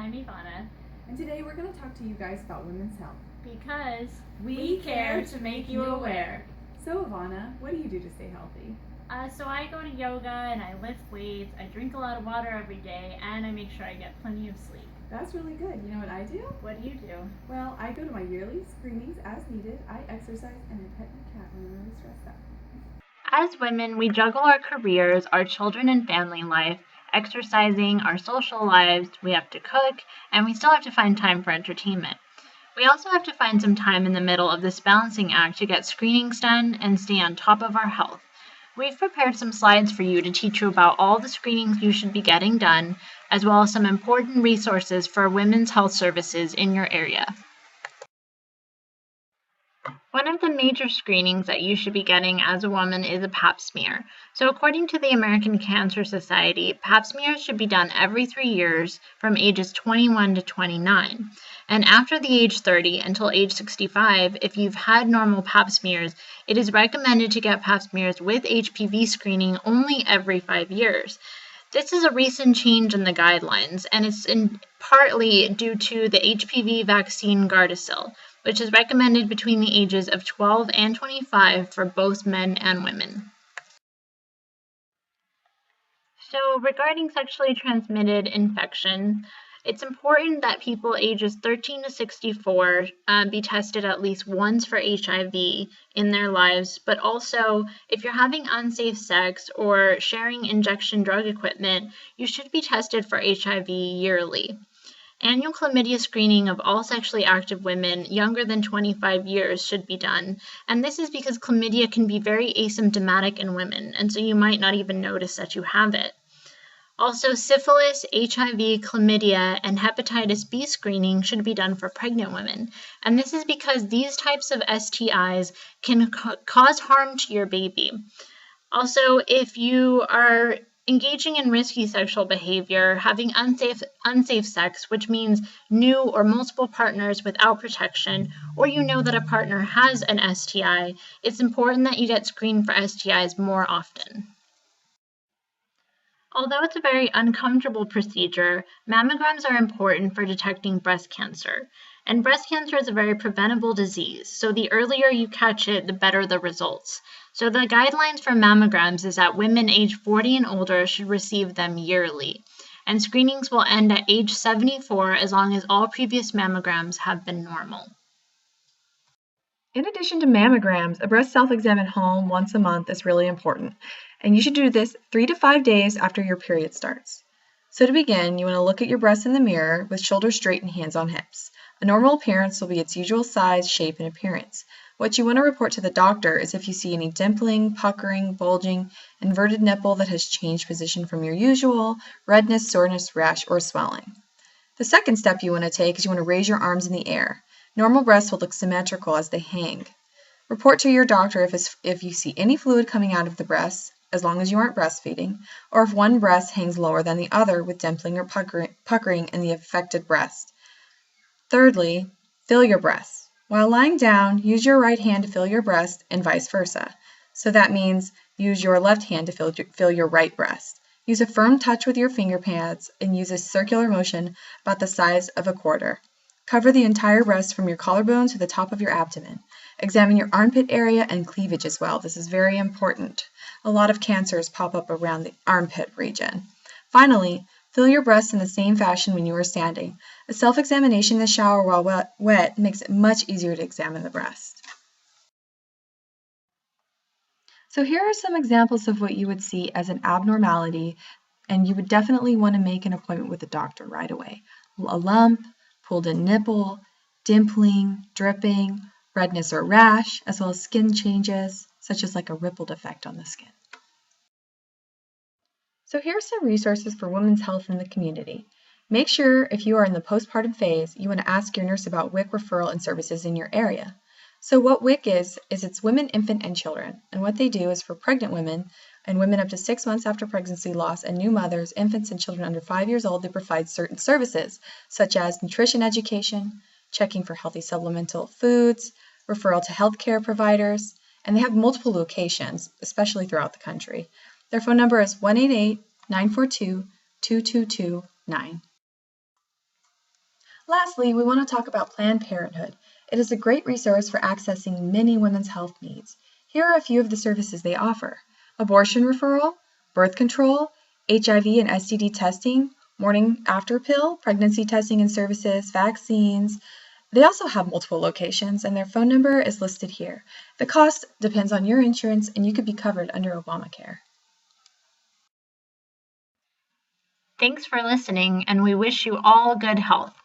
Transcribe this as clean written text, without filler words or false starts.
I'm Ivana. And today we're going to talk to you guys about women's health. Because we care to make you aware. So Ivana, what do you do to stay healthy? So I go to yoga and I lift weights, I drink a lot of water every day, and I make sure I get plenty of sleep. That's really good. You know what I do? What do you do? Well, I go to my yearly screenings as needed, I exercise, and I pet my cat when I'm really stressed out. As women, we juggle our careers, our children and family life, exercising, our social lives, we have to cook, and we still have to find time for entertainment. We also have to find some time in the middle of this balancing act to get screenings done and stay on top of our health. We've prepared some slides for you to teach you about all the screenings you should be getting done, as well as some important resources for women's health services in your area. One of the major screenings that you should be getting as a woman is a pap smear. So according to the American Cancer Society, pap smears should be done every 3 years from ages 21 to 29. And after the age 30 until age 65, if you've had normal pap smears, it is recommended to get pap smears with HPV screening only every 5 years. This is a recent change in the guidelines, and it's partly due to the HPV vaccine Gardasil, which is recommended between the ages of 12 and 25 for both men and women. So regarding sexually transmitted infection, it's important that people ages 13 to 64 be tested at least once for HIV in their lives, but also if you're having unsafe sex or sharing injection drug equipment, you should be tested for HIV yearly. Annual chlamydia screening of all sexually active women younger than 25 years should be done, and this is because chlamydia can be very asymptomatic in women, and so you might not even notice that you have it. Also, syphilis, HIV, chlamydia, and hepatitis B screening should be done for pregnant women, and this is because these types of STIs can cause harm to your baby. Also, if you are engaging in risky sexual behavior, having unsafe sex, which means new or multiple partners without protection, or you know that a partner has an STI, it's important that you get screened for STIs more often. Although it's a very uncomfortable procedure, mammograms are important for detecting breast cancer. And breast cancer is a very preventable disease, so the earlier you catch it, the better the results. So the guidelines for mammograms is that women age 40 and older should receive them yearly. And screenings will end at age 74 as long as all previous mammograms have been normal. In addition to mammograms, a breast self-exam at home once a month is really important, and you should do this 3 to 5 days after your period starts. So to begin, you want to look at your breasts in the mirror with shoulders straight and hands on hips. A normal appearance will be its usual size, shape, and appearance. What you want to report to the doctor is if you see any dimpling, puckering, bulging, inverted nipple that has changed position from your usual, redness, soreness, rash, or swelling. The second step you want to take is you want to raise your arms in the air. Normal breasts will look symmetrical as they hang. Report to your doctor if you see any fluid coming out of the breasts, as long as you aren't breastfeeding, or if one breast hangs lower than the other with dimpling or puckering in the affected breast. Thirdly, feel your breasts. While lying down, use your right hand to feel your breast and vice versa. So that means use your left hand to feel your right breast. Use a firm touch with your finger pads and use a circular motion about the size of a quarter. Cover the entire breast from your collarbone to the top of your abdomen. Examine your armpit area and cleavage as well. This is very important. A lot of cancers pop up around the armpit region. Finally, feel your breasts in the same fashion when you are standing. A self-examination in the shower while wet makes it much easier to examine the breast. So here are some examples of what you would see as an abnormality, and you would definitely want to make an appointment with a doctor right away. A lump, pulled in nipple, dimpling, dripping, redness or rash, as well as skin changes, such as like a rippled effect on the skin. So here are some resources for women's health in the community. Make sure if you are in the postpartum phase, you want to ask your nurse about WIC referral and services in your area. So what WIC is it's Women, Infant, and Children. And what they do is for pregnant women and women up to 6 months after pregnancy loss and new mothers, infants, and children under 5 years old, they provide certain services such as nutrition education, checking for healthy supplemental foods, referral to healthcare providers, and they have multiple locations, especially throughout the country. Their phone number is 188-942-2229. Lastly, we want to talk about Planned Parenthood. It is a great resource for accessing many women's health needs. Here are a few of the services they offer: abortion referral, birth control, HIV and STD testing, morning after pill, pregnancy testing and services, vaccines. They also have multiple locations, and their phone number is listed here. The cost depends on your insurance, and you could be covered under Obamacare. Thanks for listening, and we wish you all good health.